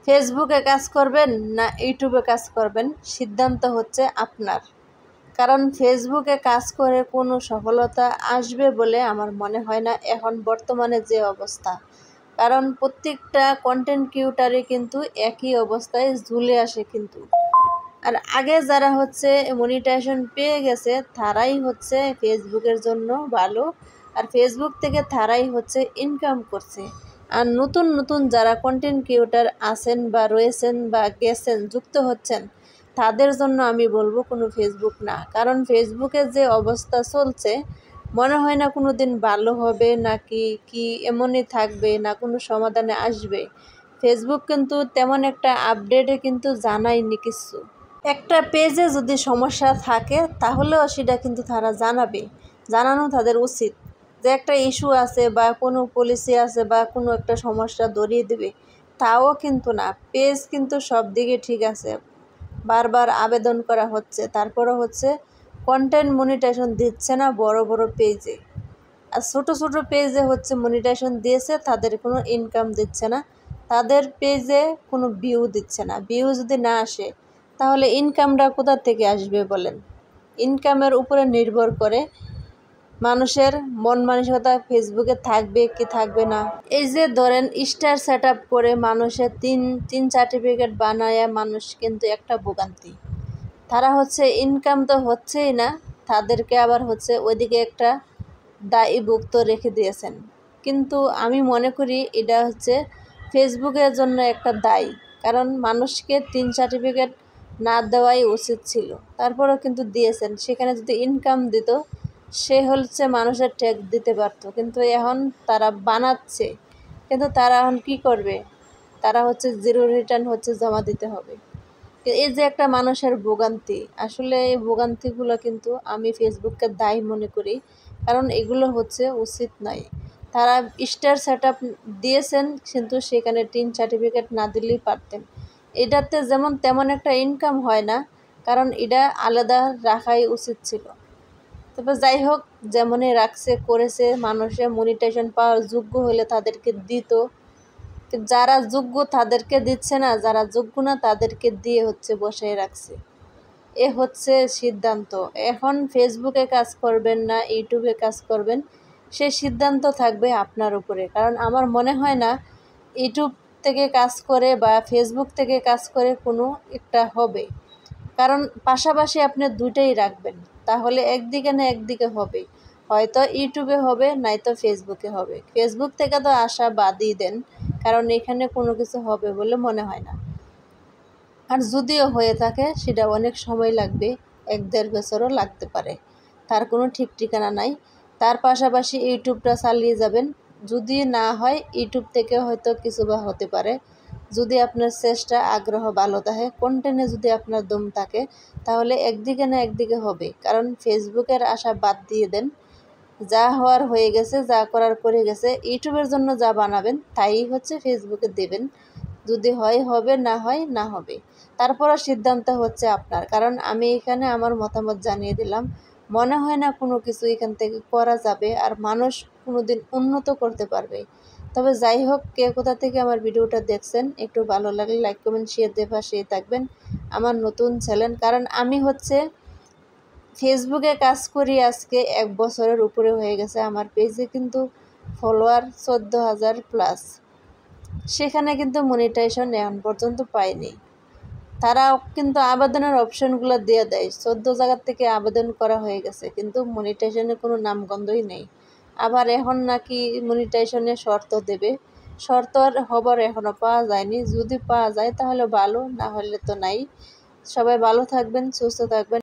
ফেসবুকে কাজ করবেন না ইউটিউবে কাজ করবেন, সিদ্ধান্ত হচ্ছে আপনার। কারণ ফেসবুকে কাজ করে কোনো সফলতা আসবে বলে আমার মনে হয় না এখন বর্তমানে যে অবস্থা। কারণ প্রত্যেকটা কন্টেন্ট ক্রিয়েটরই কিন্তু একই অবস্থায় ঝুলে আসে কিন্তু। আর আগে যারা হচ্ছে মনিটাইজেশন পেয়ে গেছে তারাই হচ্ছে ফেসবুকের জন্য ভালো, আর ফেসবুক থেকে তারাই হচ্ছে ইনকাম করছে। আর নতুন নতুন যারা কন্টেন্ট ক্রিয়েটর আছেন বা রয়েছেন বা গেছেন যুক্ত হচ্ছেন, তাদের জন্য আমি বলবো কোনো ফেসবুক না। কারণ ফেসবুকের যে অবস্থা চলছে মনে হয় না কোনো দিন ভালো হবে, নাকি কি এমনই থাকবে, না কোনো সমাধানে আসবে। ফেসবুক কিন্তু তেমন একটা আপডেটে কিন্তু জানায়নি কিছু। একটা পেজে যদি সমস্যা থাকে তাহলেও সেটা কিন্তু তারা জানাবে, জানানো তাদের উচিত। যে একটা ইস্যু আছে বা কোনো পলিসি আছে বা কোনো একটা সমস্যা ধরিয়ে দেবে, তাও কিন্তু না। পেজ কিন্তু সব দিকে ঠিক আছে, বারবার আবেদন করা হচ্ছে, তারপরও হচ্ছে কন্টেন্ট মনিটাইজেশন দিচ্ছে না বড় বড় পেজে। আর ছোটো ছোটো পেজে হচ্ছে মনিটাইজেশন দিয়েছে, তাদের কোনো ইনকাম দিচ্ছে না, তাদের পেজে কোনো ভিউ দিচ্ছে না। ভিউ যদি না আসে তাহলে ইনকামটা কোথা থেকে আসবে বলেন? ইনকামের উপরে নির্ভর করে মানুষের মন মানসিকতা ফেসবুকে থাকবে কি থাকবে না। এই যে ধরেন স্টার সেট আপ করে মানুষের তিন সার্টিফিকেট বানায়, মানুষ কিন্তু একটা ভোগান্তি। তারা হচ্ছে ইনকাম তো হচ্ছেই না, তাদেরকে আবার হচ্ছে ওইদিকে একটা দায়ীভুক্ত রেখে দিয়েছেন। কিন্তু আমি মনে করি এটা হচ্ছে ফেসবুকের জন্য একটা দায়ী। কারণ মানুষকে 3 সার্টিফিকেট না দেওয়াই উচিত ছিল, তারপরেও কিন্তু দিয়েছেন। সেখানে যদি ইনকাম দিত সে হচ্ছে মানুষের ট্যাক্স দিতে পারত। কিন্তু এখন তারা বানাচ্ছে, কিন্তু তারা এখন কী করবে? তারা হচ্ছে জিরো রিটার্ন হচ্ছে জমা দিতে হবে। এই যে একটা মানুষের ভোগান্তি, আসলে এই ভোগান্তিগুলো কিন্তু আমি ফেসবুককে দায়ী মনে করি। কারণ এগুলো হচ্ছে উচিত নয়। তারা স্টার সেট আপ দিয়েছেন, কিন্তু সেখানে 3 সার্টিফিকেট না দিলেই পারতেন। এটাতে যেমন তেমন একটা ইনকাম হয় না, কারণ এটা আলাদা রাখাই উচিত ছিল। তবে যাই হোক, যেমনই রাখছে করেছে, মানুষের মনিটাইজেশন পাওয়ার যোগ্য হলে তাদেরকে দিত। যারা যোগ্য তাদেরকে দিচ্ছে না, যারা যোগ্য না তাদেরকে দিয়ে হচ্ছে বসায় রাখছে। এ হচ্ছে সিদ্ধান্ত। এখন ফেসবুকে কাজ করবেন না ইউটিউবে কাজ করবেন, সে সিদ্ধান্ত থাকবে আপনার উপরে। কারণ আমার মনে হয় না ইউটিউব থেকে কাজ করে বা ফেসবুক থেকে কাজ করে কোনো একটা হবে। কারণ পাশাপাশি আপনি দুইটাই রাখবেন, তাহলে একদিকে না একদিকে হবে। হয়তো ইউটিউবে হবে, নয়তো ফেসবুকে হবে। ফেসবুক থেকে তো আশা বাদই দেন, কারণ এখানে কোনো কিছু হবে বলে মনে হয় না। আর যদিও হয়ে থাকে সেটা অনেক সময় লাগবে, 1-1.5 বছরও লাগতে পারে, তার কোনো ঠিক ঠিকানা নাই। তার পাশাপাশি ইউটিউবটা চালিয়ে যাবেন। যদি না হয় ইউটিউব থেকে হয়তো কিছু বা হতে পারে, যদি আপনার চেষ্টা আগ্রহ ভালো থাকে, কন্টেন্টে যদি আপনার দম থাকে, তাহলে একদিকে না একদিকে হবে। কারণ ফেসবুকের আশা বাদ দিয়ে দেন, যা হওয়ার হয়ে গেছে, যা করার করে গেছে। ইউটিউবের জন্য যা বানাবেন তাই হচ্ছে ফেসবুকে দেবেন। যদি হয় হবে, না হয় না হবে। তারপরও সিদ্ধান্ত হচ্ছে আপনার। কারণ আমি এখানে আমার মতামত জানিয়ে দিলাম। মনে হয় না কোনো কিছু এখান থেকে করা যাবে আর মানুষ কোনো দিন উন্নত করতে পারবে। তবে যাই হোক, কে কোথা থেকে আমার ভিডিওটা দেখছেন, একটু ভালো লাগলে লাইক কমেন্ট শেয়ার দিয়ে পাশেই থাকবেন। আমার নতুন চ্যানেল, কারণ আমি হচ্ছে ফেসবুকে কাজ করি আজকে 1 বছরের উপরে হয়ে গেছে। আমার পেজে কিন্তু ফলোয়ার 14,000+। সেখানে কিন্তু মনিটাইজেশন এখন পর্যন্ত পাইনি। তারা কিন্তু আবেদনের অপশনগুলো দিয়ে দেয়, 14 জায়গার থেকে আবেদন করা হয়ে গেছে, কিন্তু মনিটাইজেশনের কোনো নামগন্ধই নেই। আবার এখন নাকি মনিটাইজেশনের শর্ত দেবে, শর্ত খবর এখনও পাওয়া যায়নি। যদি পাওয়া যায় তাহলে ভালো, না হলে তো নাই। সবাই ভালো থাকবেন, সুস্থ থাকবেন।